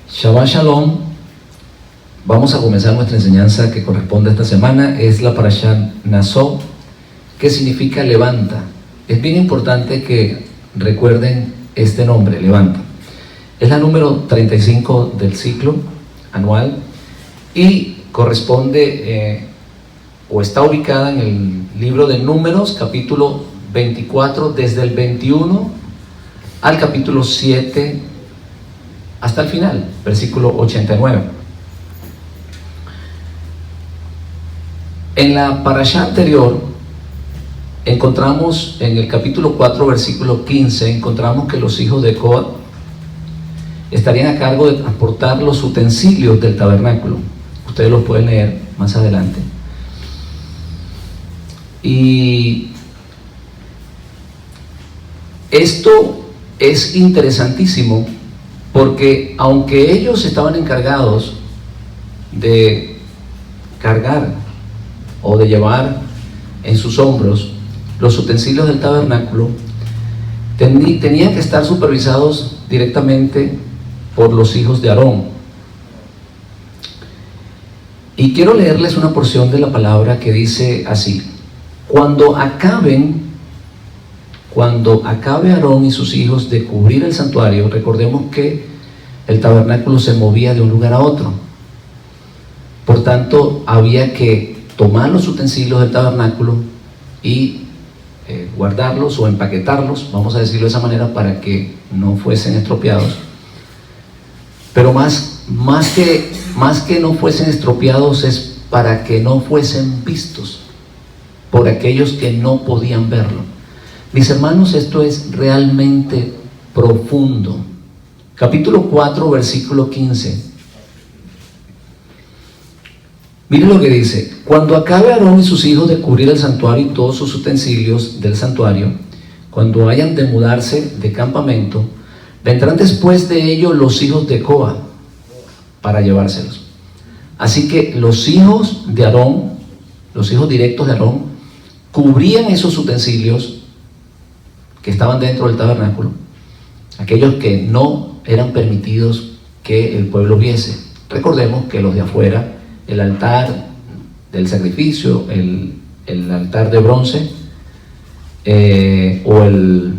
Shabbat Shalom. Vamos a comenzar nuestra enseñanza que corresponde a esta semana. Es la Parashat Naso, que significa levanta. Es bien importante que recuerden este nombre, levanta. Es la número 35 del ciclo anual y corresponde o está ubicada en el libro de Números, capítulo 24, desde el 21 al capítulo 7 hasta el final, versículo 89. En la parashá anterior encontramos, en el capítulo 4, versículo 15, encontramos que los hijos de Coat estarían a cargo de transportar los utensilios del tabernáculo. Ustedes los pueden leer más adelante. Y esto es interesantísimo porque aunque ellos estaban encargados de cargar o de llevar en sus hombros los utensilios del tabernáculo, tenían que estar supervisados directamente por los hijos de Aarón. Y quiero leerles una porción de la palabra que dice así: Cuando acabe Aarón y sus hijos de cubrir el santuario, recordemos que el tabernáculo se movía de un lugar a otro. Por tanto, había que tomar los utensilios del tabernáculo y guardarlos o empaquetarlos, vamos a decirlo de esa manera, para que no fuesen estropeados. Pero más que no fuesen estropeados, es para que no fuesen vistos por aquellos que no podían verlo. Mis hermanos, esto es realmente profundo. Capítulo 4, versículo 15. Miren lo que dice: Cuando acabe Aarón y sus hijos de cubrir el santuario y todos sus utensilios del santuario, cuando hayan de mudarse de campamento, vendrán después de ello los hijos de Coat para llevárselos. Así que los hijos de Aarón, los hijos directos de Aarón, cubrían esos utensilios que estaban dentro del tabernáculo, aquellos que no eran permitidos que el pueblo viese. Recordemos que los de afuera, el altar del sacrificio, el altar de bronce o el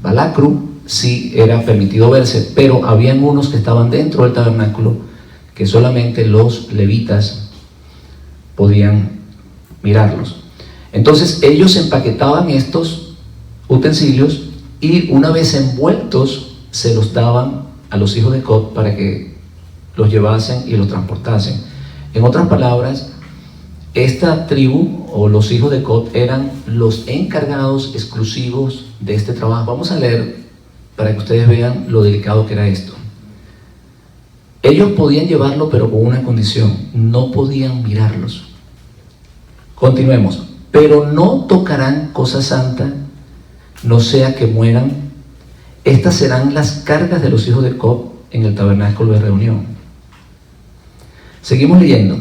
balacru, sí era permitido verse, pero habían unos que estaban dentro del tabernáculo que solamente los levitas podían mirarlos. Entonces ellos empaquetaban estos utensilios y una vez envueltos se los daban a los hijos de Coat para que los llevasen y los transportasen. En otras palabras, esta tribu o los hijos de Coat eran los encargados exclusivos de este trabajo. Vamos a leer para que ustedes vean lo delicado que era esto. Ellos podían llevarlo, pero con una condición: no podían mirarlos. Continuemos. Pero no tocarán cosa santa, no sea que mueran. Estas serán las cargas de los hijos de Coat en el tabernáculo de reunión. Seguimos leyendo.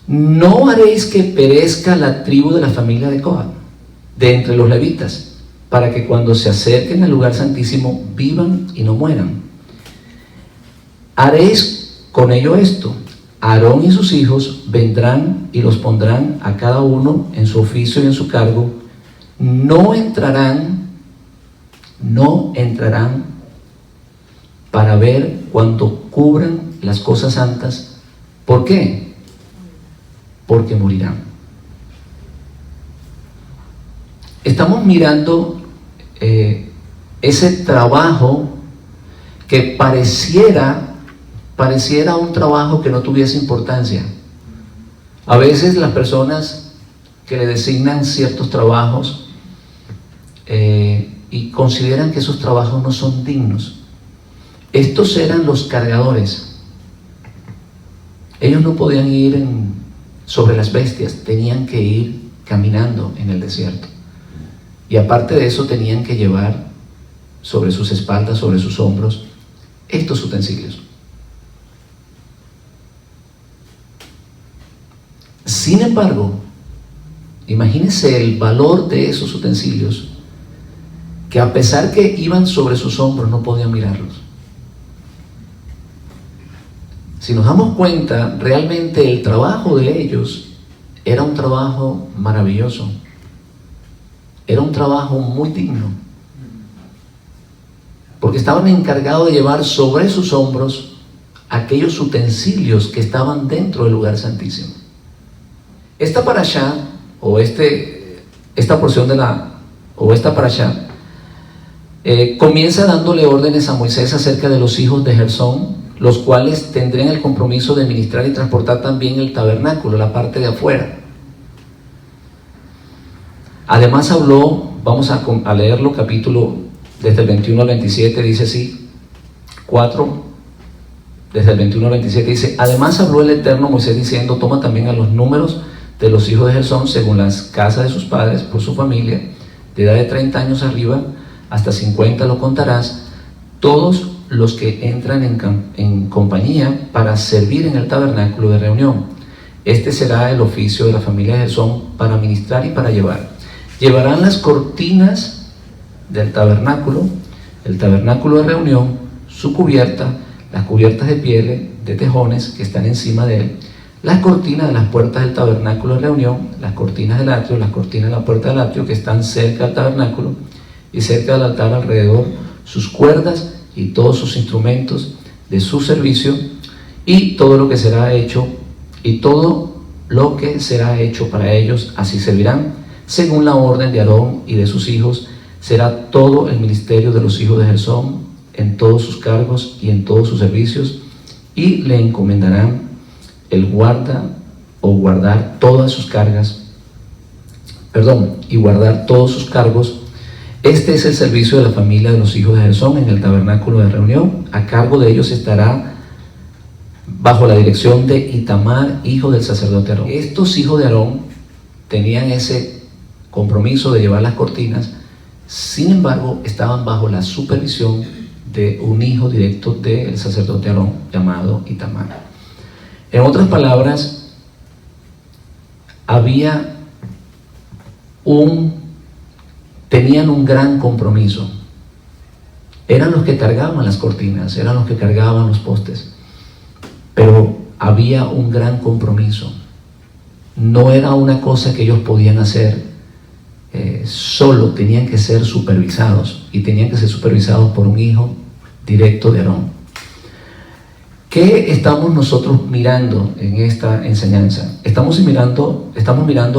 No haréis que perezca la tribu de la familia de Coat de entre los levitas, para que cuando se acerquen al lugar santísimo vivan y no mueran. Haréis con ello esto: Aarón y sus hijos vendrán y los pondrán a cada uno en su oficio y en su cargo. No entrarán para ver cuando cubran las cosas santas. ¿Por qué? Porque morirán. Estamos mirando ese trabajo que pareciera un trabajo que no tuviese importancia. A veces las personas que le designan ciertos trabajos y consideran que esos trabajos no son dignos. Estos eran los cargadores. Ellos no podían ir sobre las bestias, tenían que ir caminando en el desierto. Y aparte de eso, tenían que llevar sobre sus espaldas, sobre sus hombros, estos utensilios. Sin embargo, imagínense el valor de esos utensilios, que a pesar que iban sobre sus hombros no podían mirarlos. Si nos damos cuenta, realmente el trabajo de ellos era un trabajo maravilloso, era un trabajo muy digno, porque estaban encargados de llevar sobre sus hombros aquellos utensilios que estaban dentro del lugar santísimo. Esta parashá, esta porción esta parashá, comienza dándole órdenes a Moisés acerca de los hijos de Gersón, los cuales tendrían el compromiso de ministrar y transportar también el tabernáculo, la parte de afuera. Además habló, vamos a leerlo, capítulo desde el 21 al 27, dice así, 4, desde el 21 al 27 dice: además habló el Eterno a Moisés diciendo: toma también a los números de los hijos de Gersón según las casas de sus padres, por su familia, de edad de 30 años arriba, hasta 50 lo contarás, todos los que entran en compañía para servir en el tabernáculo de reunión. Este será el oficio de la familia de Gersón para ministrar y para llevar. Llevarán las cortinas del tabernáculo, el tabernáculo de reunión, su cubierta, las cubiertas de pieles, de tejones que están encima de él, las cortinas de las puertas del tabernáculo de reunión, las cortinas del atrio, las cortinas de la puerta del atrio que están cerca del tabernáculo y cerca del altar alrededor, sus cuerdas y todos sus instrumentos de su servicio, y todo lo que será hecho para ellos, así servirán, según la orden de Aarón y de sus hijos. Será todo el ministerio de los hijos de Gersón en todos sus cargos y en todos sus servicios, y le encomendarán el guardar todas sus cargas, y guardar todos sus cargos. Este es el servicio de la familia de los hijos de Gersón en el tabernáculo de reunión. A cargo de ellos estará, bajo la dirección de Itamar, hijo del sacerdote Aarón. Estos hijos de Aarón tenían ese compromiso de llevar las cortinas, sin embargo, estaban bajo la supervisión de un hijo directo del sacerdote Aarón, llamado Itamar. En otras palabras, tenían un gran compromiso. Eran los que cargaban las cortinas, eran los que cargaban los postes, pero había un gran compromiso. No era una cosa que ellos podían hacer solo, tenían que ser supervisados, y tenían que ser supervisados por un hijo directo de Aarón. ¿Qué estamos nosotros mirando en esta enseñanza? Estamos mirando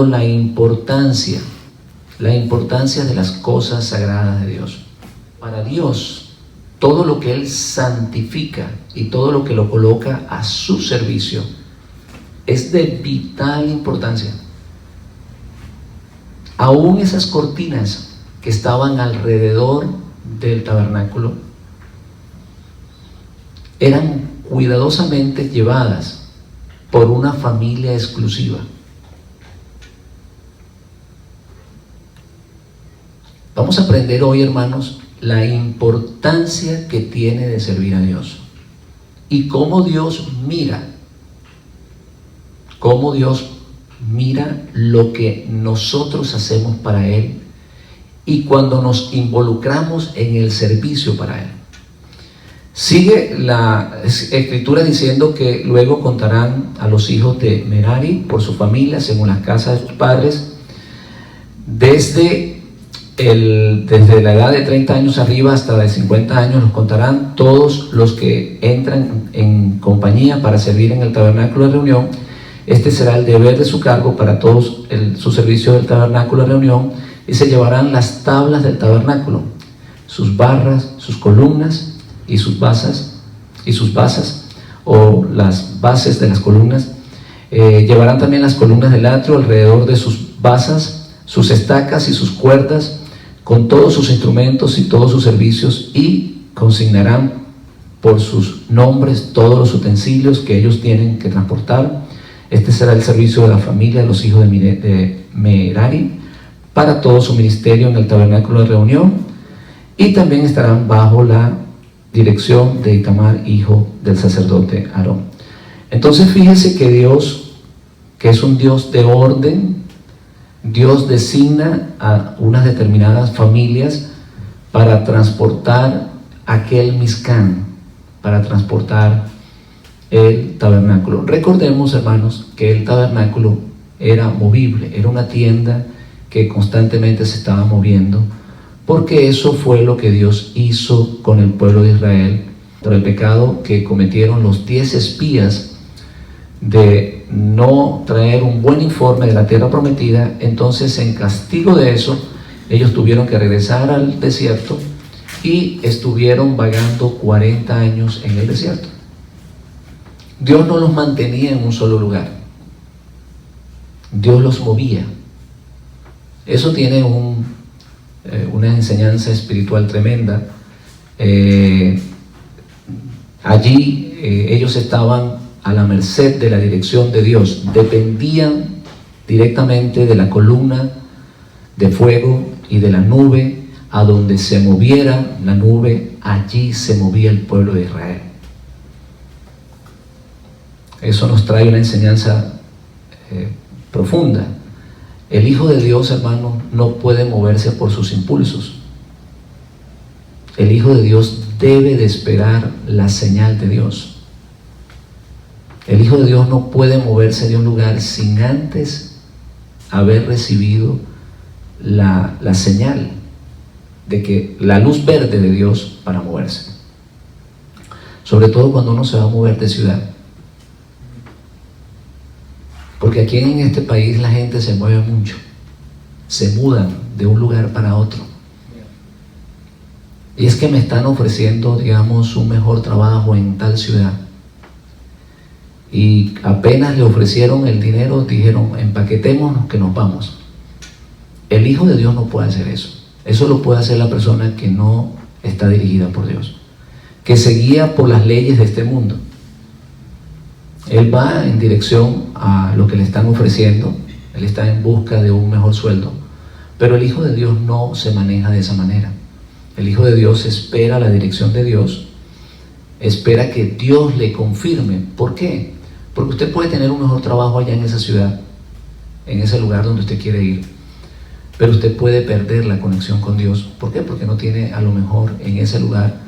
la importancia de las cosas sagradas de Dios. Para Dios, todo lo que Él santifica y todo lo que lo coloca a su servicio es de vital importancia. Aún esas cortinas que estaban alrededor del tabernáculo eran cuidadosamente llevadas por una familia exclusiva. Vamos a aprender hoy, hermanos, la importancia que tiene de servir a Dios y cómo Dios mira lo que nosotros hacemos para Él y cuando nos involucramos en el servicio para Él. Sigue la escritura diciendo que luego contarán a los hijos de Merari por su familia, según las casas de sus padres, desde la edad de 30 años arriba hasta de 50 años los contarán, todos los que entran en compañía para servir en el tabernáculo de reunión. Este será el deber de su cargo para todos su servicio del tabernáculo de reunión, y se llevarán las tablas del tabernáculo, sus barras, sus columnas y sus basas, o las bases de las columnas. Llevarán también las columnas del atrio alrededor de sus basas, sus estacas y sus cuerdas, con todos sus instrumentos y todos sus servicios, y consignarán por sus nombres todos los utensilios que ellos tienen que transportar. Este será el servicio de la familia de los hijos de Merari para todo su ministerio en el tabernáculo de reunión, y también estarán bajo la dirección de Itamar, hijo del sacerdote Aarón. Entonces fíjese que Dios, que es un Dios de orden, Dios designa a unas determinadas familias para transportar aquel Mizcán, para transportar el tabernáculo. Recordemos, hermanos, que el tabernáculo era movible, era una tienda que constantemente se estaba moviendo, porque eso fue lo que Dios hizo con el pueblo de Israel por el pecado que cometieron los 10 espías de no traer un buen informe de la tierra prometida. Entonces, en castigo de eso, ellos tuvieron que regresar al desierto y estuvieron vagando 40 años en el desierto. Dios no los mantenía en un solo lugar, Dios los movía. Eso tiene una enseñanza espiritual tremenda. Allí ellos estaban a la merced de la dirección de Dios, dependían directamente de la columna de fuego y de la nube. A donde se moviera la nube, allí se movía el pueblo de Israel. Eso nos trae una enseñanza profunda. El Hijo de Dios, hermano, no puede moverse por sus impulsos. El Hijo de Dios debe de esperar la señal de Dios. El Hijo de Dios no puede moverse de un lugar sin antes haber recibido la señal de que la luz verde de Dios para moverse. Sobre todo cuando uno se va a mover de ciudad. Porque aquí en este país la gente se mueve mucho, se mudan de un lugar para otro. Y es que me están ofreciendo, digamos, un mejor trabajo en tal ciudad. Y apenas le ofrecieron el dinero, dijeron, empaquetémonos que nos vamos. El Hijo de Dios no puede hacer eso. Eso lo puede hacer la persona que no está dirigida por Dios, que se guía por las leyes de este mundo. Él va en dirección a lo que le están ofreciendo, él está en busca de un mejor sueldo, pero el Hijo de Dios no se maneja de esa manera. El Hijo de Dios espera la dirección de Dios, espera que Dios le confirme. ¿Por qué? Porque usted puede tener un mejor trabajo allá en esa ciudad, en ese lugar donde usted quiere ir, pero usted puede perder la conexión con Dios. ¿Por qué? Porque no tiene a lo mejor en ese lugar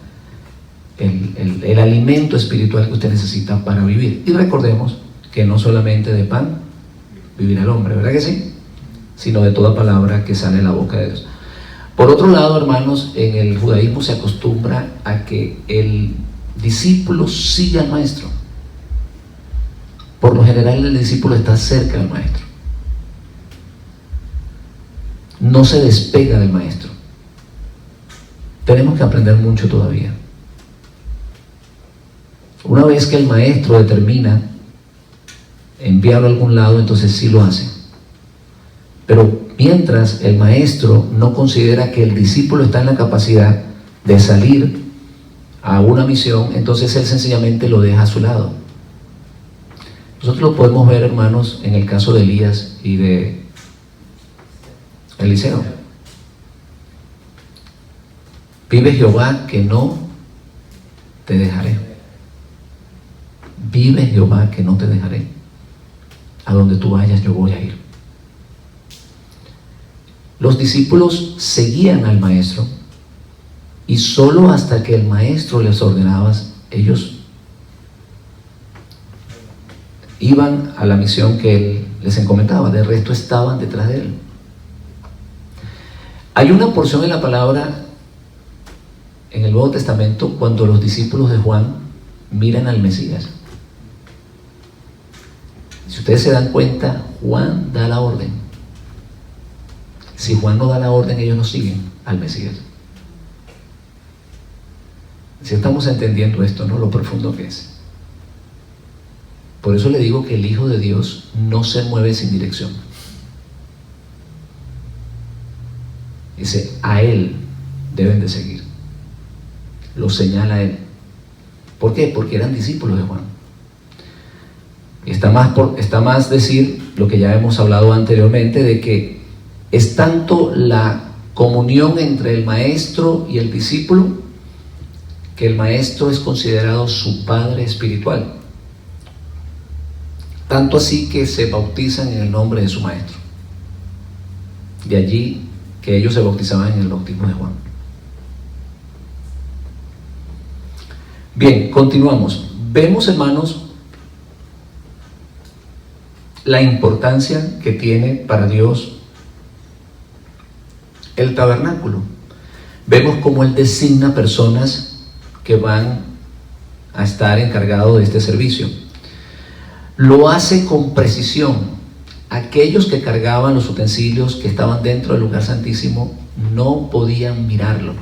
el alimento espiritual que usted necesita para vivir. Y recordemos que no solamente de pan vivirá el hombre, ¿verdad que sí? Sino de toda palabra que sale de la boca de Dios. Por otro lado, hermanos, en el judaísmo se acostumbra a que el discípulo siga al maestro. Por lo general el discípulo está cerca del maestro, no se despega del maestro. Tenemos que aprender mucho todavía. Una vez que el maestro determina enviarlo a algún lado, entonces sí lo hace. Pero mientras el maestro no considera que el discípulo está en la capacidad de salir a una misión, entonces él sencillamente lo deja a su lado. Nosotros lo podemos ver, hermanos, en el caso de Elías y de Eliseo. Vive Jehová que no te dejaré. Vive Jehová que no te dejaré. A donde tú vayas yo voy a ir. Los discípulos seguían al maestro y solo hasta que el maestro les ordenaba, ellos iban a la misión que él les encomendaba. De resto estaban detrás de él. Hay una porción en la palabra en el Nuevo Testamento cuando los discípulos de Juan miran al Mesías. Si ustedes se dan cuenta, Juan da la orden. Si Juan no da la orden, ellos no siguen al Mesías. Si estamos entendiendo esto, ¿no? Lo profundo que es. Por eso le digo que el Hijo de Dios no se mueve sin dirección. Dice, a Él deben de seguir. Lo señala Él. ¿Por qué? Porque eran discípulos de Juan. Está más decir lo que ya hemos hablado anteriormente, de que es tanto la comunión entre el maestro y el discípulo, que el maestro es considerado su padre espiritual. Tanto así que se bautizan en el nombre de su maestro. De allí que ellos se bautizaban en el bautismo de Juan. Bien, continuamos. Vemos, hermanos, la importancia que tiene para Dios el tabernáculo. Vemos cómo Él designa personas que van a estar encargados de este servicio. Lo hace con precisión. Aquellos que cargaban los utensilios que estaban dentro del lugar santísimo no podían mirarlo,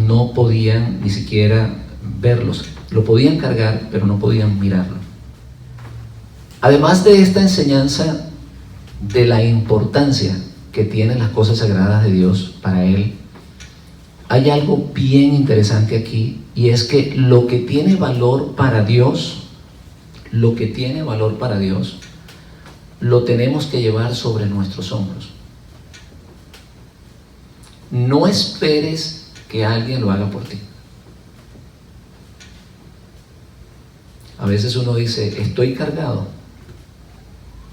no podían ni siquiera verlos. Lo podían cargar, pero no podían mirarlo. Además de esta enseñanza de la importancia que tienen las cosas sagradas de Dios para Él, hay algo bien interesante aquí, y es que lo que tiene valor para Dios, lo tenemos que llevar sobre nuestros hombros. No esperes que alguien lo haga por ti. A veces uno dice, estoy cargado,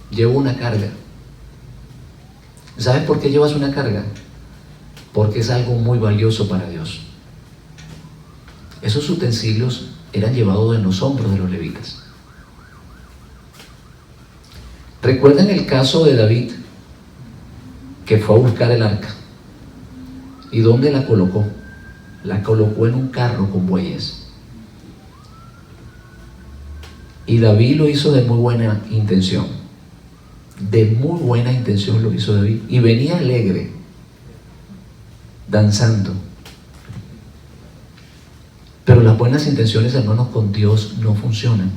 llevo una carga. ¿Sabes por qué llevas una carga? Porque es algo muy valioso para Dios. Esos utensilios eran llevados en los hombros de los levitas. ¿Recuerdan el caso de David, que fue a buscar el arca? ¿Y dónde la colocó? La colocó en un carro con bueyes. Y David lo hizo de muy buena intención. De muy buena intención lo hizo David. Y venía alegre, danzando. Pero las buenas intenciones, hermanos, con Dios no funcionan.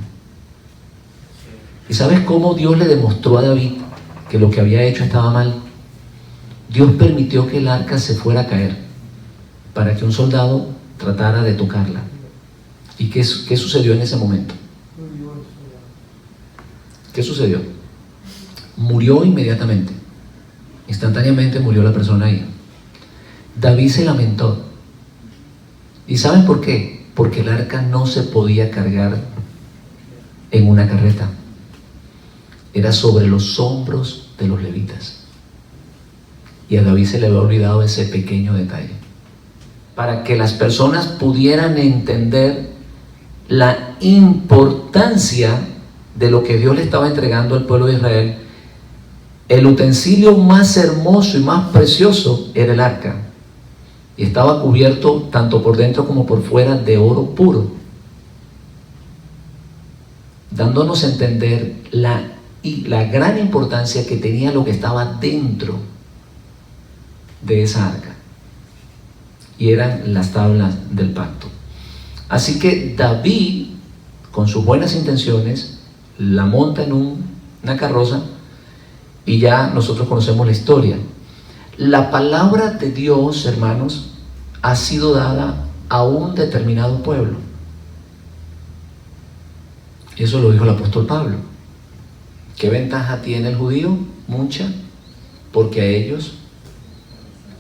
¿Y sabes cómo Dios le demostró a David que lo que había hecho estaba mal? Dios permitió que el arca se fuera a caer para que un soldado tratara de tocarla. ¿Y qué sucedió en ese momento? ¿Qué sucedió? Murió inmediatamente. Instantáneamente murió la persona ahí. David se lamentó. ¿Y saben por qué? Porque el arca no se podía cargar en una carreta. Era sobre los hombros de los levitas. Y a David se le había olvidado ese pequeño detalle. Para que las personas pudieran entender la importancia de lo que Dios le estaba entregando al pueblo de Israel, el utensilio más hermoso y más precioso era el arca. Y estaba cubierto tanto por dentro como por fuera de oro puro, dándonos a entender la gran importancia que tenía lo que estaba dentro de esa arca, y eran las tablas del pacto. Así que David, con sus buenas intenciones, la monta en una carroza, y ya nosotros conocemos la historia. La palabra de Dios, hermanos, ha sido dada a un determinado pueblo. Eso lo dijo el apóstol Pablo. ¿Qué ventaja tiene el judío? Mucha, porque a ellos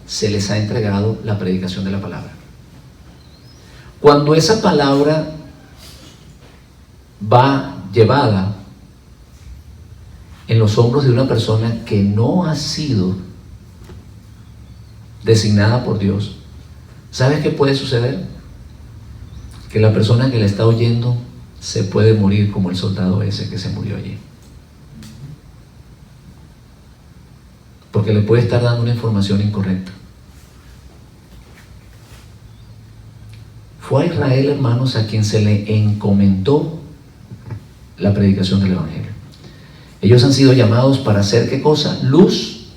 se les ha entregado la predicación de la palabra. Cuando esa palabra va llevada en los hombros de una persona que no ha sido designada por Dios, ¿sabes qué puede suceder? Que la persona que la está oyendo se puede morir como el soldado ese que se murió allí. Porque le puede estar dando una información incorrecta. Fue a Israel, hermanos, a quien se le encomendó la predicación del Evangelio. Ellos han sido llamados para hacer, ¿qué cosa? Luz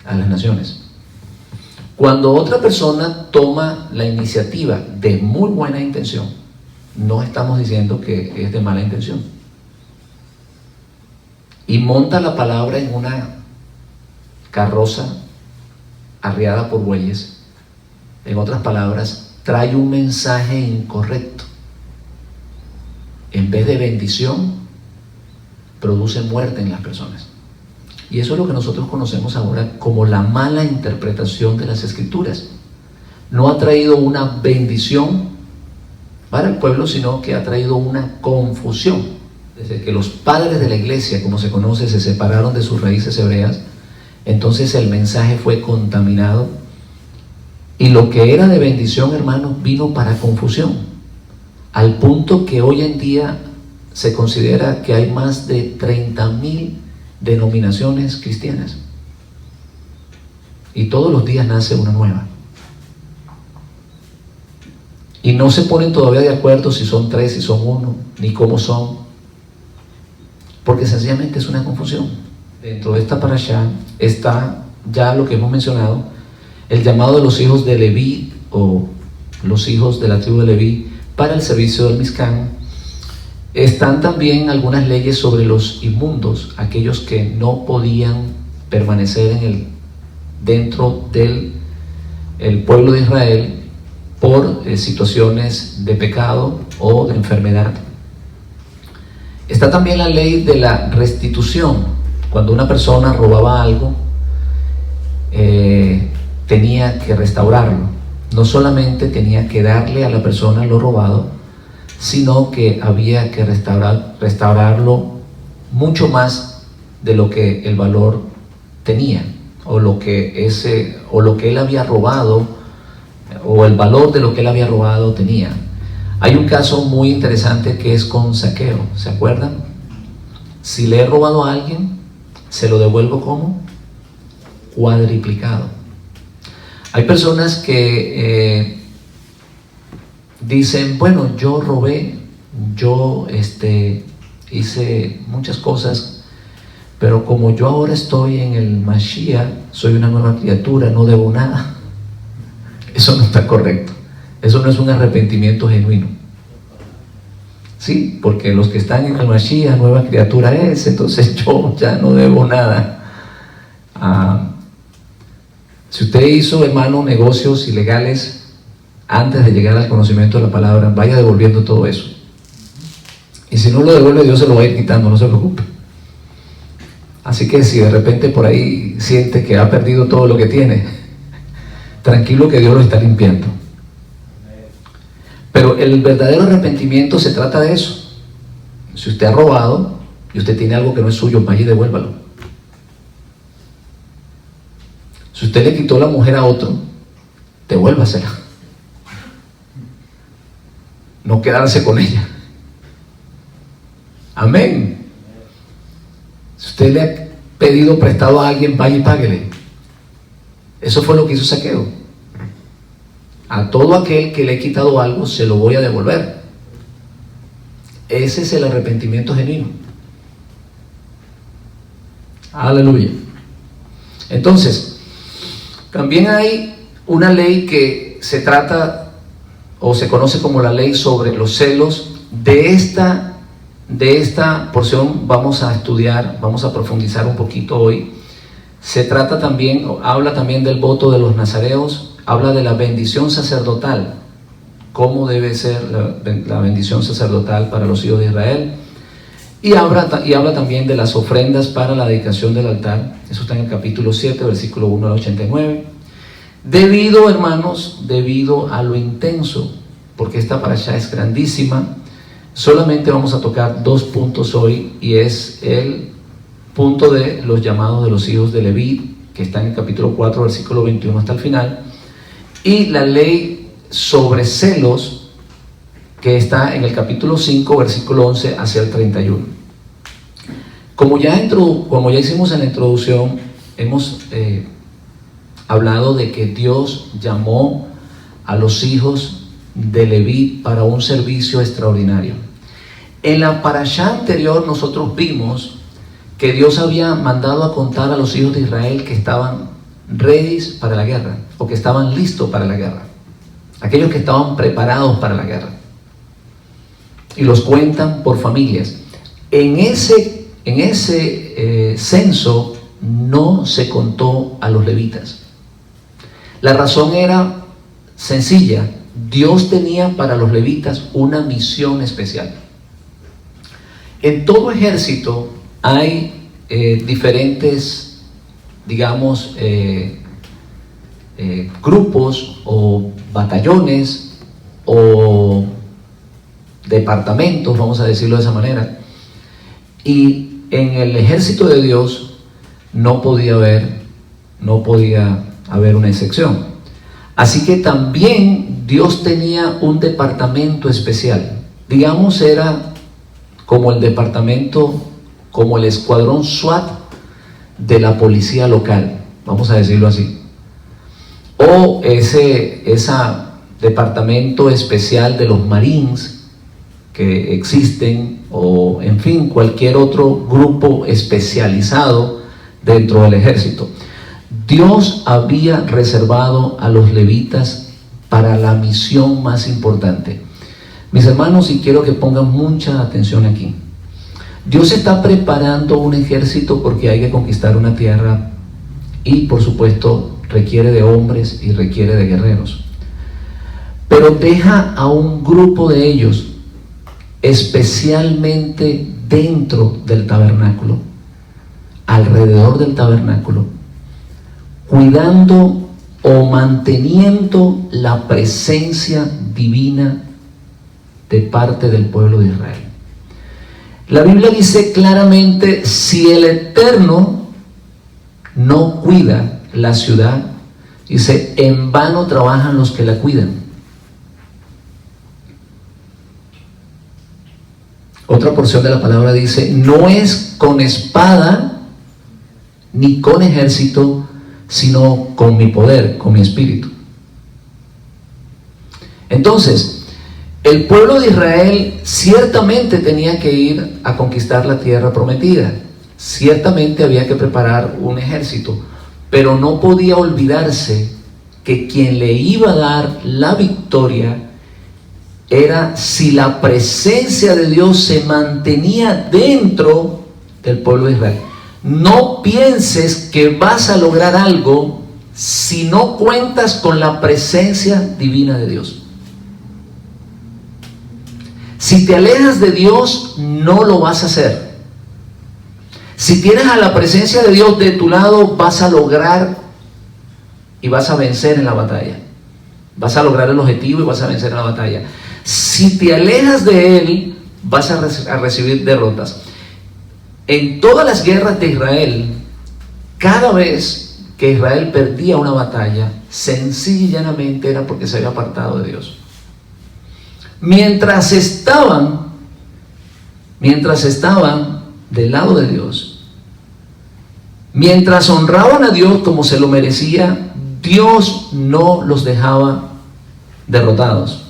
a las naciones. Cuando otra persona toma la iniciativa de muy buena intención, no estamos diciendo que es de mala intención, y monta la palabra en una carroza arriada por bueyes, en otras palabras, trae un mensaje incorrecto. En vez de bendición, produce muerte en las personas. Y eso es lo que nosotros conocemos ahora como la mala interpretación de las Escrituras. No ha traído una bendición para el pueblo, sino que ha traído una confusión. Desde que los padres de la iglesia, como se conoce, se separaron de sus raíces hebreas, entonces el mensaje fue contaminado, y lo que era de bendición, hermanos, vino para confusión, al punto que hoy en día se considera que hay más de 30,000 denominaciones cristianas. Y todos los días nace una nueva. Y no se ponen todavía de acuerdo si son 3, si son 1, ni cómo son. Porque sencillamente es una confusión. Dentro de esta parashá está ya lo que hemos mencionado, el llamado de los hijos de Leví, o los hijos de la tribu de Leví, para el servicio del Mizcán. Están también algunas leyes sobre los inmundos, aquellos que no podían permanecer dentro del pueblo de Israel por situaciones de pecado o de enfermedad. Está también la ley de la restitución. Cuando una persona robaba algo, tenía que restaurarlo. No solamente tenía que darle a la persona lo robado, sino que había que restaurarlo mucho más de lo que el valor tenía, o lo que él había robado, o el valor de lo que él había robado tenía. Hay un caso muy interesante que es con Zaqueo, ¿se acuerdan? Si le he robado a alguien, se lo devuelvo como cuadriplicado. Hay personas que dicen, bueno, yo robé, yo hice muchas cosas, pero como yo ahora estoy en el Mashiach, soy una nueva criatura, no debo nada. Eso no está correcto. Eso no es un arrepentimiento genuino. Sí, porque los que están en el Mashiach, nueva criatura es, entonces yo ya no debo nada. Si usted hizo, hermano, negocios ilegales antes de llegar al conocimiento de la palabra, vaya devolviendo todo eso. Y si no lo devuelve, Dios se lo va a ir quitando, no se preocupe. Así que si de repente por ahí siente que ha perdido todo lo que tiene, tranquilo que Dios lo está limpiando. Pero el verdadero arrepentimiento se trata de eso. Si usted ha robado y usted tiene algo que no es suyo, vaya y devuélvalo. Si usted le quitó la mujer a otro, devuélvasela. No quedarse con ella. Amén. Si usted le ha pedido prestado a alguien, vaya y páguele. Eso fue lo que hizo Zaqueo. A todo aquel que le he quitado algo, se lo voy a devolver. Ese es el arrepentimiento genuino. Aleluya. Entonces, también hay una ley que se trata o se conoce como la ley sobre los celos. De esta porción vamos a estudiar, vamos a profundizar un poquito hoy. Se trata también, habla también del voto de los nazareos, habla de la bendición sacerdotal, cómo debe ser la bendición sacerdotal para los hijos de Israel, y habla también de las ofrendas para la dedicación del altar. Eso está en el capítulo 7, versículo 1 al 89. Hermanos, debido a lo intenso, porque esta parashá es grandísima, solamente vamos a tocar 2 puntos hoy, y es el punto de los llamados de los hijos de Leví, que está en el capítulo 4, versículo 21 hasta el final, y la ley sobre celos, que está en el capítulo 5, versículo 11 hacia el 31. Como ya hicimos en la introducción, hemos hablado de que Dios llamó a los hijos de Leví para un servicio extraordinario. En la parashá anterior nosotros vimos que Dios había mandado a contar a los hijos de Israel que estaban ready para la guerra, o que estaban listos para la guerra, aquellos que estaban preparados para la guerra, y los cuentan por familias. En ese censo no se contó a los levitas. La razón era sencilla: Dios tenía para los levitas una misión especial. En todo ejército hay diferentes, digamos, grupos o batallones o departamentos, vamos a decirlo de esa manera, y en el ejército de Dios no podía haber una excepción. Así que también Dios tenía un departamento especial, digamos, era como el departamento, como el escuadrón SWAT de la policía local, vamos a decirlo así, o ese departamento especial de los Marines que existen, o en fin, cualquier otro grupo especializado dentro del ejército. Dios había reservado a los levitas para la misión más importante. Mis hermanos, y quiero que pongan mucha atención aquí. Dios está preparando un ejército porque hay que conquistar una tierra y, por supuesto, requiere de hombres y requiere de guerreros. Pero deja a un grupo de ellos, especialmente dentro del tabernáculo, alrededor del tabernáculo, cuidando o manteniendo la presencia divina de parte del pueblo de Israel. La Biblia dice claramente: si el Eterno no cuida la ciudad, dice, en vano trabajan los que la cuidan. Otra porción de la palabra dice: no es con espada ni con ejército, sino con mi poder, con mi espíritu. Entonces, el pueblo de Israel ciertamente tenía que ir a conquistar la tierra prometida. Ciertamente había que preparar un ejército, pero no podía olvidarse que quien le iba a dar la victoria era si la presencia de Dios se mantenía dentro del pueblo de Israel. No pienses que vas a lograr algo si no cuentas con la presencia divina de Dios. Si te alejas de Dios, no lo vas a hacer. Si tienes a la presencia de Dios de tu lado, vas a lograr y vas a vencer en la batalla. Vas a lograr el objetivo y vas a vencer en la batalla. Si te alejas de Él, vas a recibir derrotas. En todas las guerras de Israel, cada vez que Israel perdía una batalla, sencilla y llanamente era porque se había apartado de Dios. Mientras estaban del lado de Dios, mientras honraban a Dios como se lo merecía, Dios no los dejaba derrotados.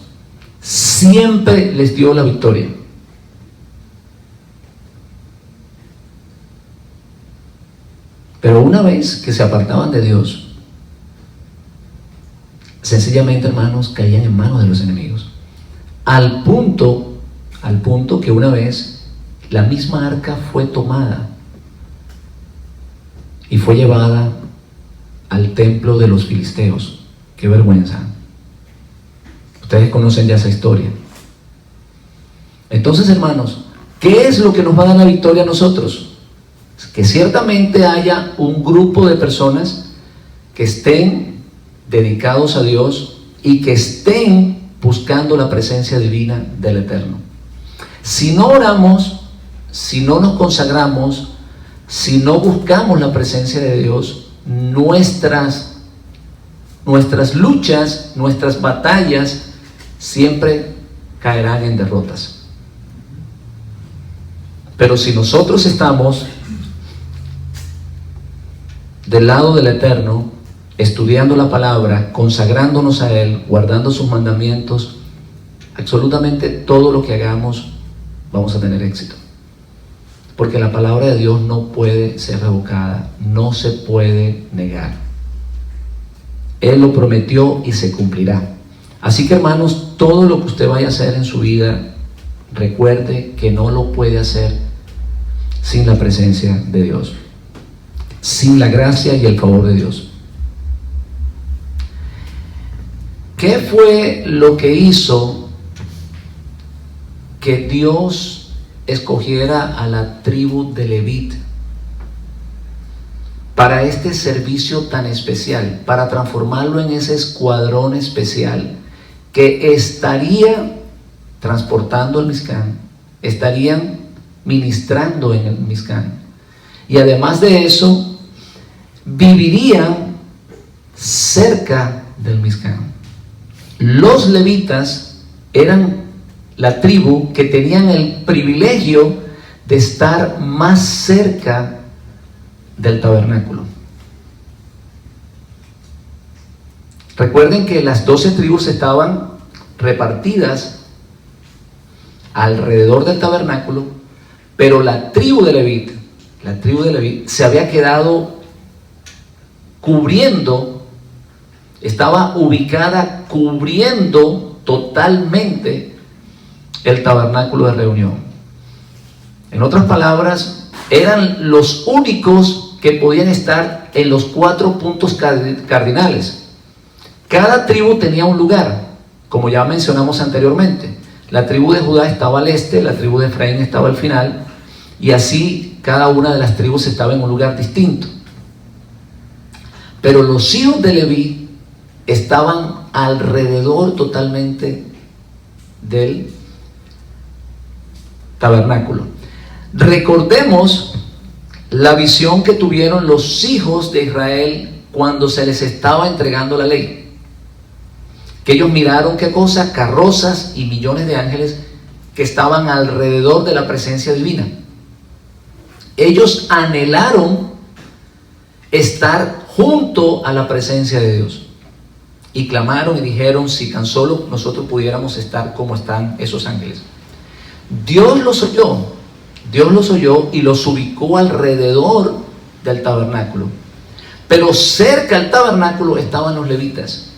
Siempre les dio la victoria. Pero una vez que se apartaban de Dios, sencillamente, hermanos, caían en manos de los enemigos. Al punto que una vez la misma arca fue tomada y fue llevada al templo de los filisteos. ¡Qué vergüenza! Ustedes conocen ya esa historia. Entonces, hermanos, ¿qué es lo que nos va a dar la victoria a nosotros? Que ciertamente haya un grupo de personas que estén dedicados a Dios y que estén buscando la presencia divina del Eterno. Si no oramos, si no nos consagramos, si no buscamos la presencia de Dios, nuestras luchas, nuestras batallas siempre caerán en derrotas. Pero si nosotros estamos del lado del Eterno, estudiando la palabra, consagrándonos a Él, guardando sus mandamientos, absolutamente todo lo que hagamos vamos a tener éxito. Porque la palabra de Dios no puede ser revocada, no se puede negar. Él lo prometió y se cumplirá. Así que, hermanos, todo lo que usted vaya a hacer en su vida, recuerde que no lo puede hacer sin la presencia de Dios, sin la gracia y el favor de Dios. ¿Qué fue lo que hizo que Dios escogiera a la tribu de Leví para este servicio tan especial, para transformarlo en ese escuadrón especial que estaría transportando el Mizcán, estarían ministrando en el Mizcán, y además de eso vivirían cerca del Mizcán? Los levitas eran la tribu que tenían el privilegio de estar más cerca del tabernáculo. Recuerden que las 12 tribus estaban repartidas alrededor del tabernáculo, pero la tribu de Leví se había quedado cubriendo, estaba ubicada cubriendo totalmente el tabernáculo de reunión. En otras palabras, eran los únicos que podían estar en los 4 puntos cardinales. Cada tribu tenía un lugar, como ya mencionamos anteriormente. La tribu de Judá estaba al este, la tribu de Efraín estaba al final, y así cada una de las tribus estaba en un lugar distinto. Pero los hijos de Leví estaban alrededor totalmente del tabernáculo. Recordemos la visión que tuvieron los hijos de Israel cuando se les estaba entregando la ley. Que ellos miraron, ¿qué cosa? Carrozas y millones de ángeles que estaban alrededor de la presencia divina. Ellos anhelaron estar junto a la presencia de Dios. Y clamaron y dijeron, si tan solo nosotros pudiéramos estar como están esos ángeles. Dios los oyó y los ubicó alrededor del tabernáculo. Pero cerca del tabernáculo estaban los levitas.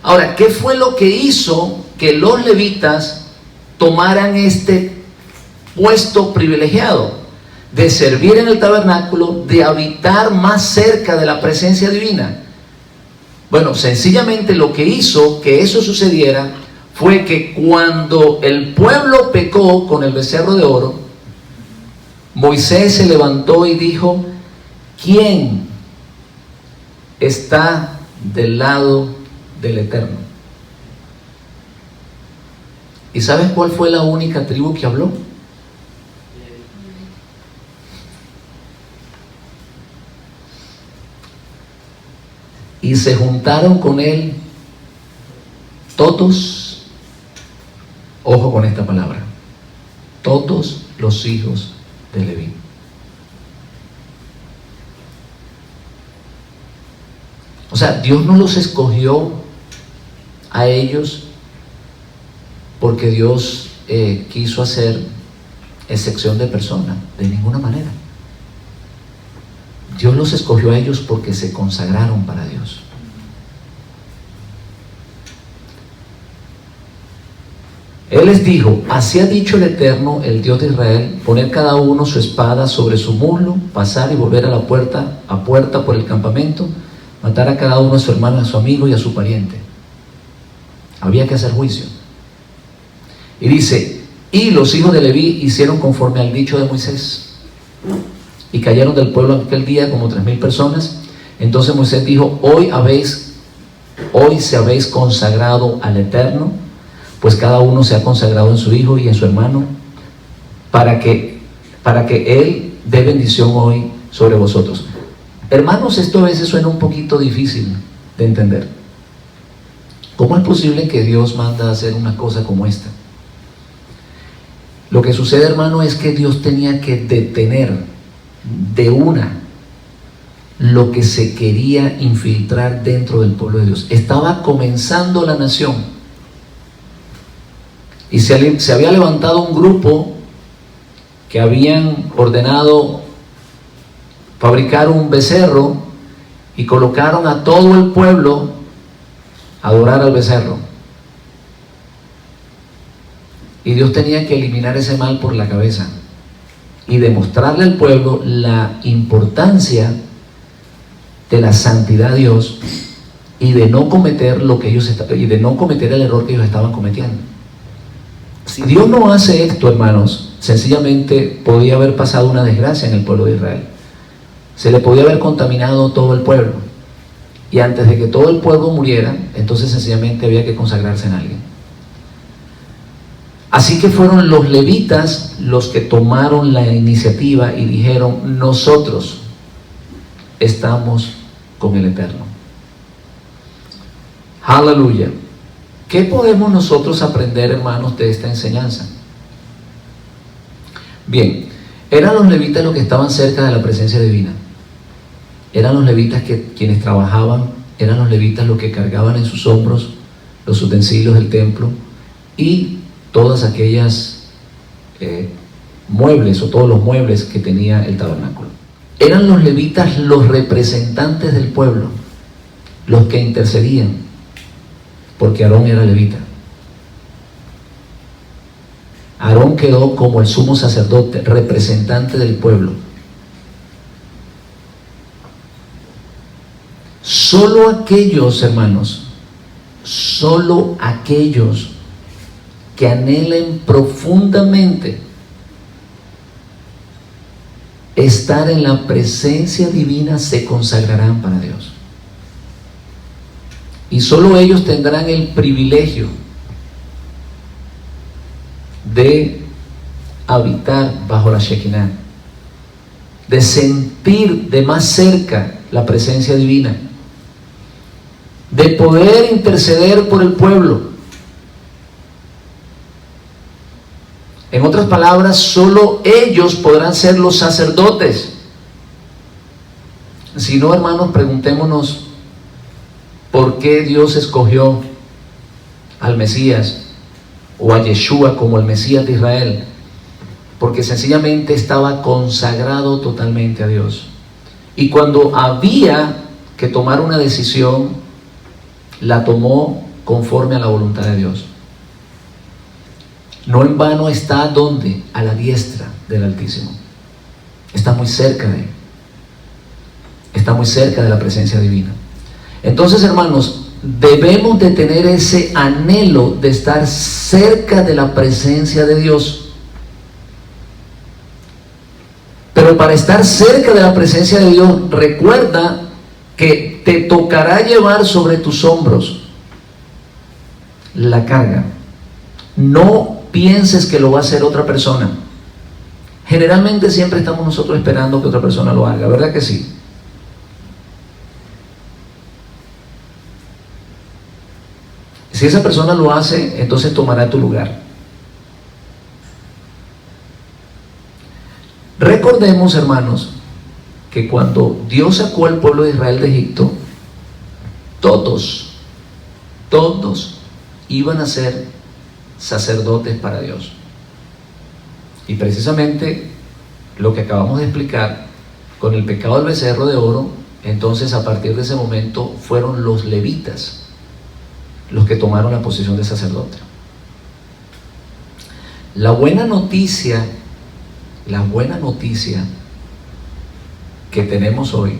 Ahora, ¿qué fue lo que hizo que los levitas tomaran este puesto privilegiado de servir en el tabernáculo, de habitar más cerca de la presencia divina? Bueno, sencillamente lo que hizo que eso sucediera fue que cuando el pueblo pecó con el becerro de oro, Moisés se levantó y dijo, ¿quién está del lado del Eterno? ¿Y sabes cuál fue la única tribu que habló? Y se juntaron con él todos, ojo con esta palabra, todos los hijos de Leví. O sea, Dios no los escogió a ellos porque Dios quiso hacer excepción de persona, de ninguna manera. Dios los escogió a ellos porque se consagraron para Dios. Él les dijo, así ha dicho el Eterno, el Dios de Israel, poner cada uno su espada sobre su muslo, pasar y volver a la puerta por el campamento, matar a cada uno a su hermano, a su amigo y a su pariente. Había que hacer juicio. Y dice, y los hijos de Leví hicieron conforme al dicho de Moisés. Y cayeron del pueblo aquel día como 3,000 personas. Entonces Moisés dijo, hoy se habéis consagrado al Eterno, pues cada uno se ha consagrado en su hijo y en su hermano, para que Él dé bendición hoy sobre vosotros. Hermanos, esto a veces suena un poquito difícil de entender. ¿Cómo es posible que Dios manda a hacer una cosa como esta? Lo que sucede, hermano, es que Dios tenía que detener de una lo que se quería infiltrar dentro del pueblo de Dios. Estaba comenzando la nación y se había levantado un grupo que habían ordenado fabricar un becerro y colocaron a todo el pueblo a adorar al becerro. Y Dios tenía que eliminar ese mal por la cabeza y demostrarle al pueblo la importancia de la santidad de Dios y de no cometer el error que ellos estaban cometiendo. Si Dios no hace esto, hermanos, sencillamente podía haber pasado una desgracia en el pueblo de Israel. Se le podía haber contaminado todo el pueblo, y antes de que todo el pueblo muriera, entonces sencillamente había que consagrarse en alguien. Así que fueron los levitas los que tomaron la iniciativa y dijeron, nosotros estamos con el Eterno. Aleluya. ¿Qué podemos nosotros aprender, hermanos, de esta enseñanza? Bien, eran los levitas los que estaban cerca de la presencia divina. Eran los levitas quienes trabajaban, eran los levitas los que cargaban en sus hombros los utensilios del templo y todas aquellas muebles o todos los muebles que tenía el tabernáculo. Eran los levitas los representantes del pueblo, los que intercedían, porque Aarón era levita. Aarón quedó como el sumo sacerdote, representante del pueblo. Solo aquellos, hermanos, solo aquellos que anhelen profundamente estar en la presencia divina se consagrarán para Dios. Y solo ellos tendrán el privilegio de habitar bajo la Shekinah, de sentir de más cerca la presencia divina, de poder interceder por el pueblo. En otras palabras, solo ellos podrán ser los sacerdotes. Si no, hermanos, preguntémonos por qué Dios escogió al Mesías o a Yeshua como el Mesías de Israel. Porque sencillamente estaba consagrado totalmente a Dios. Y cuando había que tomar una decisión, la tomó conforme a la voluntad de Dios. No en vano está ¿dónde? A la diestra del Altísimo. Está muy cerca de él. Está muy cerca de la presencia divina. Entonces, hermanos, debemos de tener ese anhelo de estar cerca de la presencia de Dios. Pero para estar cerca de la presencia de Dios, recuerda que te tocará llevar sobre tus hombros la carga. No pienses que lo va a hacer otra persona. Generalmente siempre estamos nosotros esperando que otra persona lo haga, ¿verdad que sí? Si esa persona lo hace, entonces tomará tu lugar. Recordemos, hermanos, que cuando Dios sacó al pueblo de Israel de Egipto, todos iban a ser sacerdotes para Dios. Y precisamente lo que acabamos de explicar, con el pecado del becerro de oro, entonces a partir de ese momento fueron los levitas los que tomaron la posición de sacerdote. La buena noticia que tenemos hoy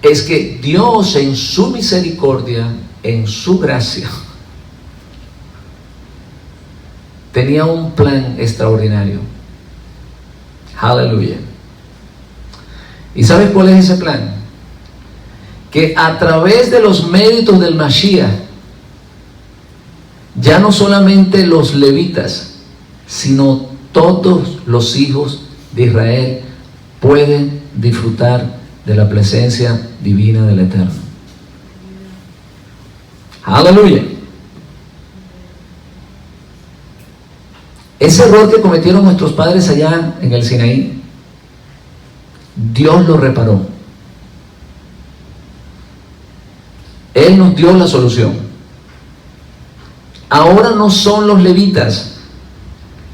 es que Dios, en su misericordia, en su gracia, tenía un plan extraordinario. Aleluya. ¿Y sabes cuál es ese plan? Que a través de los méritos del Mashiach, ya no solamente los levitas, sino todos los hijos de Israel pueden disfrutar de la presencia divina del Eterno. Aleluya. Ese error que cometieron nuestros padres allá en el Sinaí, Dios lo reparó. Él nos dio la solución. Ahora no son los levitas.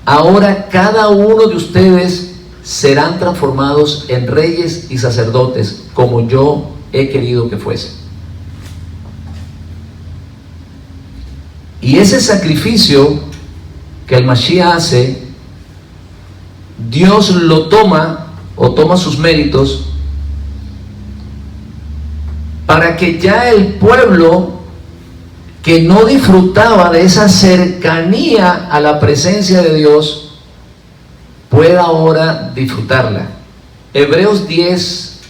Ahora cada uno de ustedes serán transformados en reyes y sacerdotes, como yo he querido que fuese. Y ese sacrificio que el Mashiach hace, Dios lo toma, o toma sus méritos, para que ya el pueblo que no disfrutaba de esa cercanía a la presencia de Dios pueda ahora disfrutarla. Hebreos 10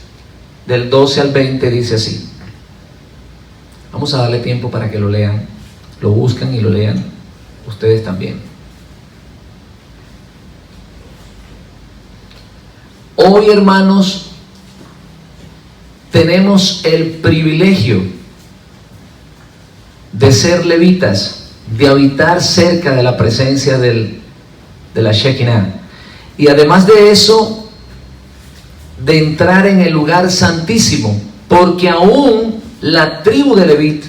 del 12 al 20 dice así. Vamos a darle tiempo para que lo lean, lo buscan y lo lean ustedes también. Hoy, hermanos, tenemos el privilegio de ser levitas, de habitar cerca de la presencia de la Shekinah. Y además de eso, de entrar en el lugar santísimo, porque aún la tribu de Levit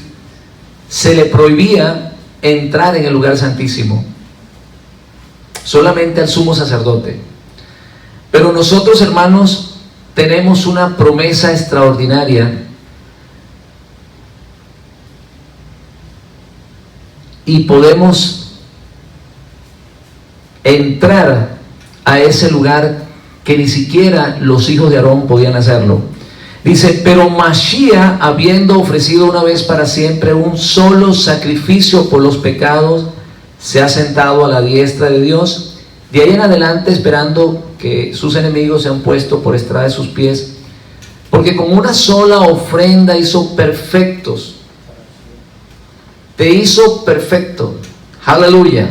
se le prohibía entrar en el lugar santísimo, solamente al sumo sacerdote. Pero nosotros, hermanos, tenemos una promesa extraordinaria y podemos entrar a ese lugar que ni siquiera los hijos de Aarón podían hacerlo. Dice, pero Mashiach, habiendo ofrecido una vez para siempre un solo sacrificio por los pecados, se ha sentado a la diestra de Dios, de ahí en adelante esperando que sus enemigos sean puestos por estrado de sus pies, porque con una sola ofrenda hizo perfectos. Te hizo perfecto, aleluya,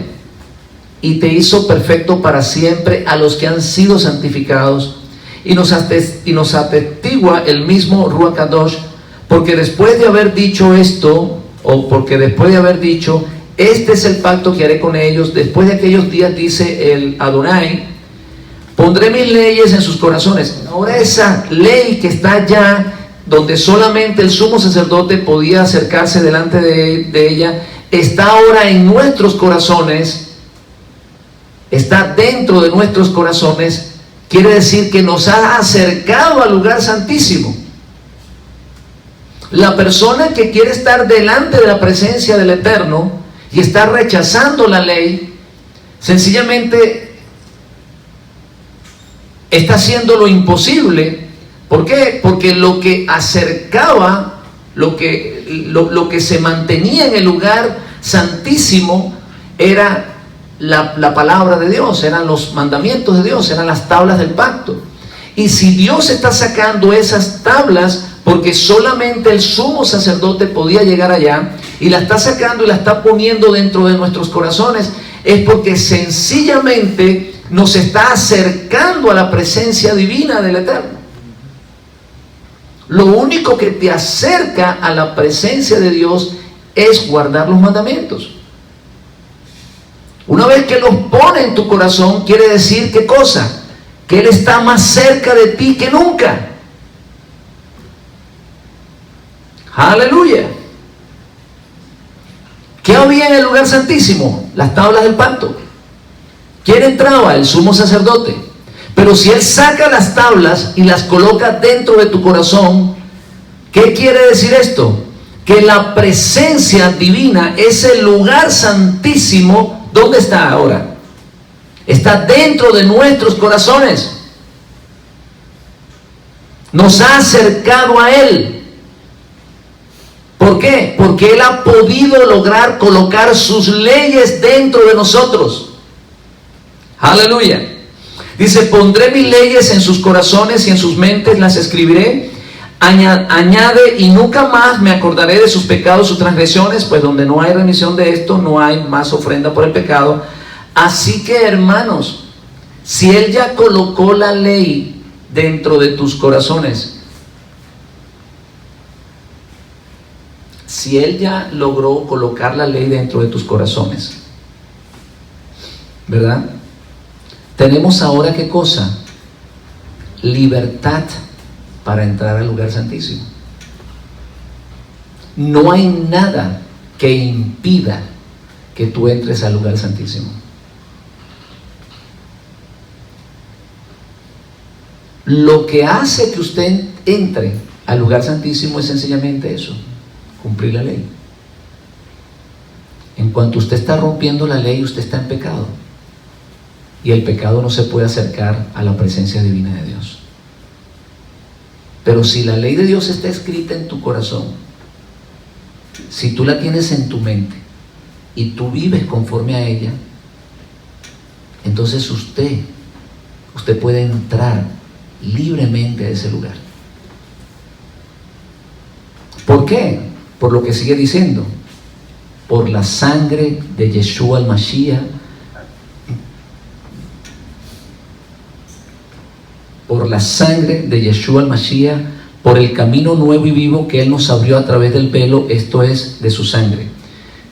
y te hizo perfecto para siempre a los que han sido santificados. Y nos atestigua el mismo Ruach Kadosh, porque después de haber dicho esto, este es el pacto que haré con ellos, después de aquellos días, dice el Adonai, pondré mis leyes en sus corazones. Ahora esa ley que está allá, donde solamente el sumo sacerdote podía acercarse delante de ella, está ahora en nuestros corazones, está dentro de nuestros corazones. Quiere decir que nos ha acercado al lugar santísimo. La persona que quiere estar delante de la presencia del Eterno y está rechazando la ley, sencillamente está haciendo lo imposible. ¿Por qué? Porque lo que acercaba, lo que se mantenía en el lugar santísimo era la palabra de Dios, eran los mandamientos de Dios, eran las tablas del pacto. Y si Dios está sacando esas tablas, porque solamente el sumo sacerdote podía llegar allá, y la está sacando y la está poniendo dentro de nuestros corazones, es porque sencillamente nos está acercando a la presencia divina del Eterno. Lo único que te acerca a la presencia de Dios es guardar los mandamientos. Una vez que los pone en tu corazón, quiere decir, ¿qué cosa? Que Él está más cerca de ti que nunca. Aleluya. ¿Qué había en el lugar santísimo? Las tablas del pacto. ¿Quién entraba? El sumo sacerdote. Pero si Él saca las tablas y las coloca dentro de tu corazón, ¿qué quiere decir esto? Que la presencia divina, ese lugar santísimo, ¿dónde está ahora? Está dentro de nuestros corazones. Nos ha acercado a Él. ¿Por qué? Porque Él ha podido lograr colocar sus leyes dentro de nosotros. Aleluya. Dice, pondré mis leyes en sus corazones y en sus mentes las escribiré. Añade, y nunca más me acordaré de sus pecados, sus transgresiones, pues donde no hay remisión de esto, no hay más ofrenda por el pecado. Así que, hermanos, si Él ya colocó la ley dentro de tus corazones, si Él ya logró colocar la ley dentro de tus corazones, ¿verdad? Tenemos ahora, ¿qué cosa? Libertad para entrar al lugar santísimo. No hay nada que impida que tú entres al lugar santísimo. Lo que hace que usted entre al lugar santísimo es sencillamente eso: cumplir la ley. En cuanto usted está rompiendo la ley, usted está en pecado, y el pecado no se puede acercar a la presencia divina de Dios. Pero si la ley de Dios está escrita en tu corazón, si tú la tienes en tu mente y tú vives conforme a ella, entonces usted puede entrar libremente a ese lugar. ¿Por qué? Por lo que sigue diciendo: por la sangre de Yeshua el Mashiach, por la sangre de Yeshua el Mashiach, por el camino nuevo y vivo que Él nos abrió a través del velo, esto es, de su sangre.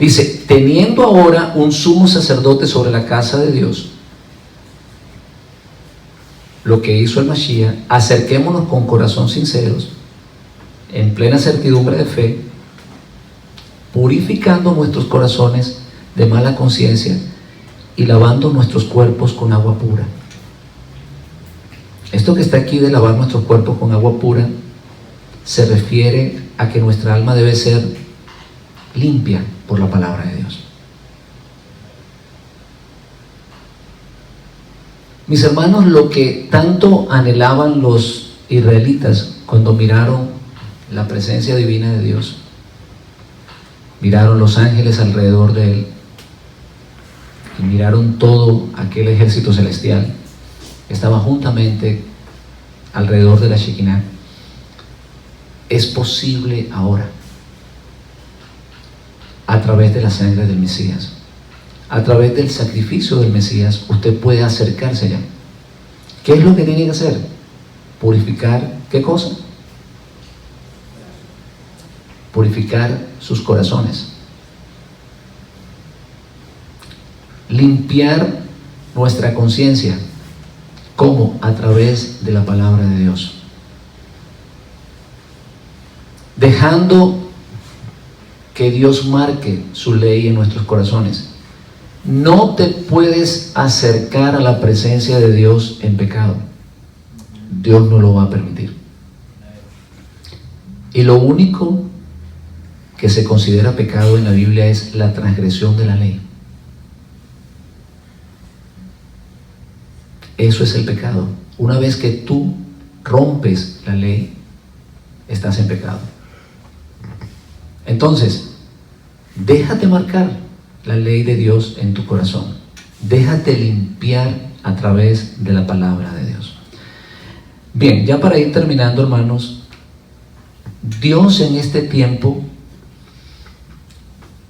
Dice, teniendo ahora un sumo sacerdote sobre la casa de Dios, lo que hizo el Mashiach, acerquémonos con corazón sinceros, en plena certidumbre de fe, purificando nuestros corazones de mala conciencia y lavando nuestros cuerpos con agua pura. Esto que está aquí de lavar nuestros cuerpos con agua pura se refiere a que nuestra alma debe ser limpia por la palabra de Dios. Mis hermanos, lo que tanto anhelaban los israelitas cuando miraron la presencia divina de Dios, miraron los ángeles alrededor de él y miraron todo aquel ejército celestial que estaba juntamente alrededor de la Shekinah, es posible ahora a través de la sangre del Mesías. A través del sacrificio del Mesías, usted puede acercarse allá. ¿Qué es lo que tiene que hacer? Purificar, ¿qué cosa? Purificar sus corazones. Limpiar nuestra conciencia. ¿Cómo? A través de la palabra de Dios. Dejando que Dios marque su ley en nuestros corazones. No te puedes acercar a la presencia de Dios en pecado. Dios no lo va a permitir. Y lo único que se considera pecado en la Biblia es la transgresión de la ley. Eso es el pecado. Una vez que tú rompes la ley, estás en pecado. Entonces, déjate marcar la ley de Dios en tu corazón. Déjate limpiar a través de la palabra de Dios. Bien, ya para ir terminando, hermanos, Dios en este tiempo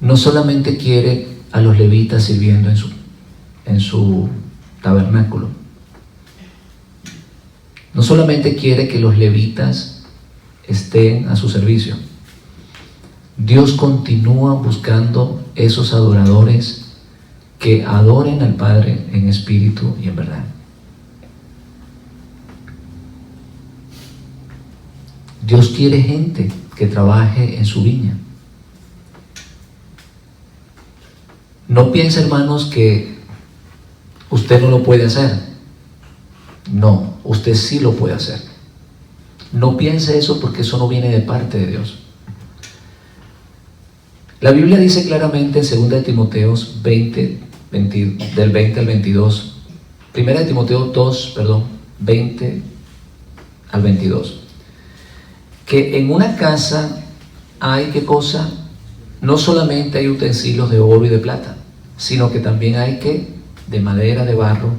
no solamente quiere a los levitas sirviendo en su tabernáculo. No solamente quiere que los levitas estén a su servicio. Dios continúa buscando esos adoradores que adoren al Padre en espíritu y en verdad. Dios quiere gente que trabaje en su viña. No piense, hermanos, que usted no lo puede hacer. No, usted sí lo puede hacer. No piense eso, porque eso no viene de parte de Dios. La Biblia dice claramente en 2 de Timoteo 20, del 20 al 22, 1 de Timoteo 2, 20 al 22, que en una casa hay, ¿qué cosa? No solamente hay utensilios de oro y de plata, sino que también hay de madera, de barro,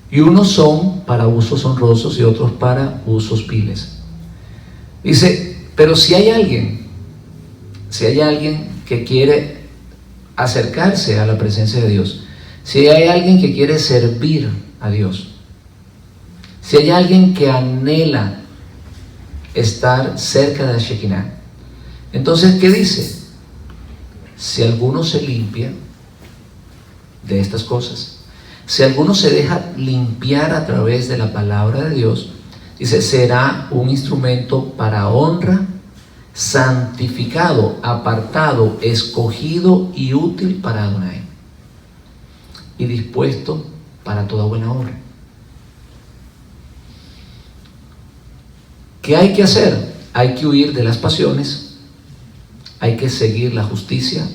y unos son para usos honrosos y otros para usos viles. Dice, pero si hay alguien que quiere acercarse a la presencia de Dios, si hay alguien que quiere servir a Dios, si hay alguien que anhela estar cerca de la Shekinah, entonces, ¿qué dice? Si alguno se limpia de estas cosas, si alguno se deja limpiar a través de la palabra de Dios, dice, será un instrumento para honra, santificado, apartado, escogido y útil para Adonai, y dispuesto para toda buena obra. ¿Qué hay que hacer? Hay que huir de las pasiones, hay que seguir la justicia,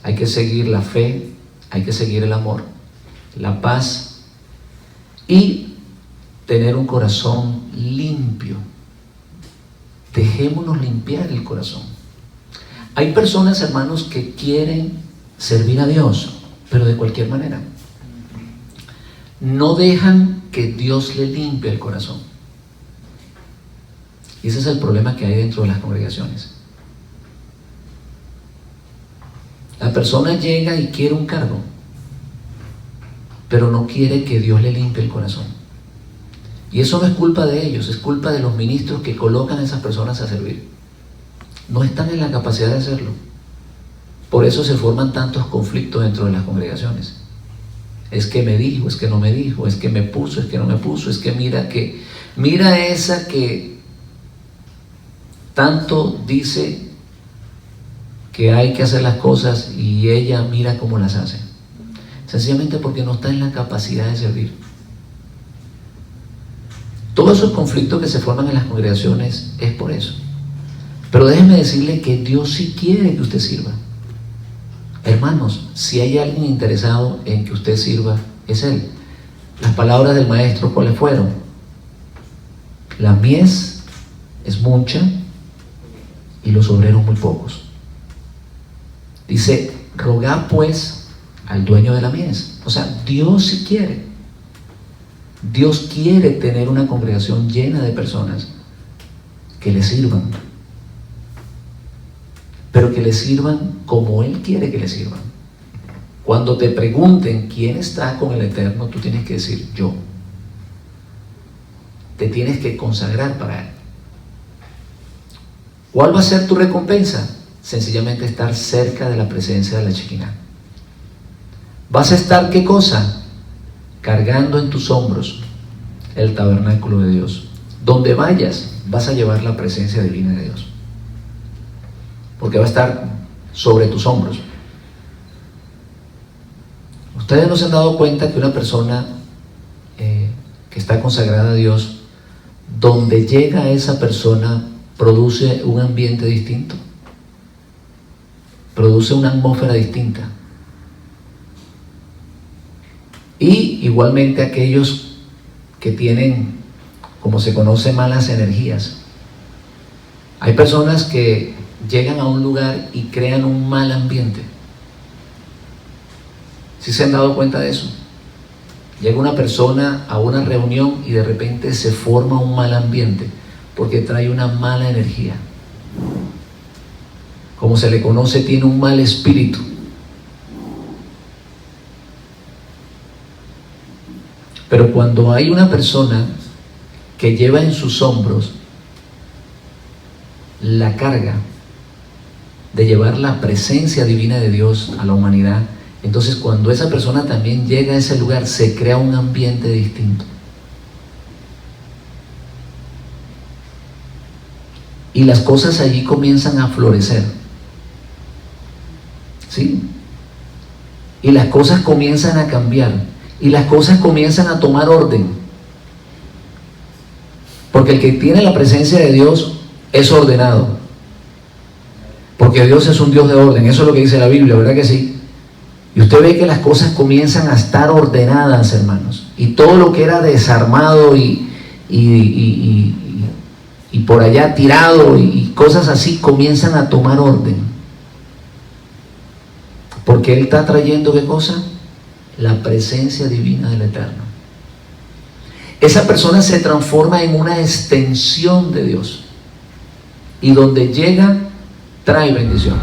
hay que seguir la fe, hay que seguir el amor, la paz y tener un corazón limpio. Dejémonos limpiar el corazón. Hay personas, hermanos, que quieren servir a Dios, pero de cualquier manera. No dejan que Dios le limpie el corazón. Y ese es el problema que hay dentro de las congregaciones. La persona llega y quiere un cargo, pero no quiere que Dios le limpie el corazón. Y eso no es culpa de ellos, es culpa de los ministros que colocan a esas personas a servir. No están en la capacidad de hacerlo. Por eso se forman tantos conflictos dentro de las congregaciones. Es que me dijo, es que no me dijo, es que me puso, es que no me puso, es que mira esa que tanto dice que hay que hacer las cosas y ella mira cómo las hace. Sencillamente porque no está en la capacidad de servir. Todos esos conflictos que se forman en las congregaciones es por eso. Pero déjeme decirle que Dios sí quiere que usted sirva. Hermanos, si hay alguien interesado en que usted sirva, es Él. Las palabras del maestro, ¿cuáles fueron? La mies es mucha y los obreros muy pocos. Dice, rogad pues al dueño de la mies. O sea, Dios sí quiere. Dios quiere tener una congregación llena de personas que le sirvan, pero que le sirvan como Él quiere que le sirvan. Cuando te pregunten quién está con el Eterno, tú tienes que decir yo. Te tienes que consagrar para Él. ¿Cuál va a ser tu recompensa? Sencillamente estar cerca de la presencia de la Shekinah. ¿Vas a estar qué cosa? Cargando en tus hombros el tabernáculo de Dios. Donde vayas, vas a llevar la presencia divina de Dios, porque va a estar sobre tus hombros. Ustedes no se han dado cuenta que una persona que está consagrada a Dios, donde llega esa persona, produce un ambiente distinto, produce una atmósfera distinta. Y igualmente aquellos que tienen, como se conoce, malas energías. Hay personas que llegan a un lugar y crean un mal ambiente. ¿Sí se han dado cuenta de eso? Llega una persona a una reunión y de repente se forma un mal ambiente porque trae una mala energía. Como se le conoce, tiene un mal espíritu. Pero cuando hay una persona que lleva en sus hombros la carga de llevar la presencia divina de Dios a la humanidad, entonces cuando esa persona también llega a ese lugar, se crea un ambiente distinto. Y las cosas allí comienzan a florecer. ¿Sí? Y las cosas comienzan a cambiar. Y las cosas comienzan a tomar orden. Porque el que tiene la presencia de Dios es ordenado. Porque Dios es un Dios de orden. Eso es lo que dice la Biblia, ¿verdad que sí? Y usted ve que las cosas comienzan a estar ordenadas, hermanos. Y todo lo que era desarmado y por allá tirado y cosas así comienzan a tomar orden. Porque Él está trayendo ¿qué cosa? La presencia divina del Eterno. Esa persona se transforma en una extensión de Dios. Y donde llega, trae bendición.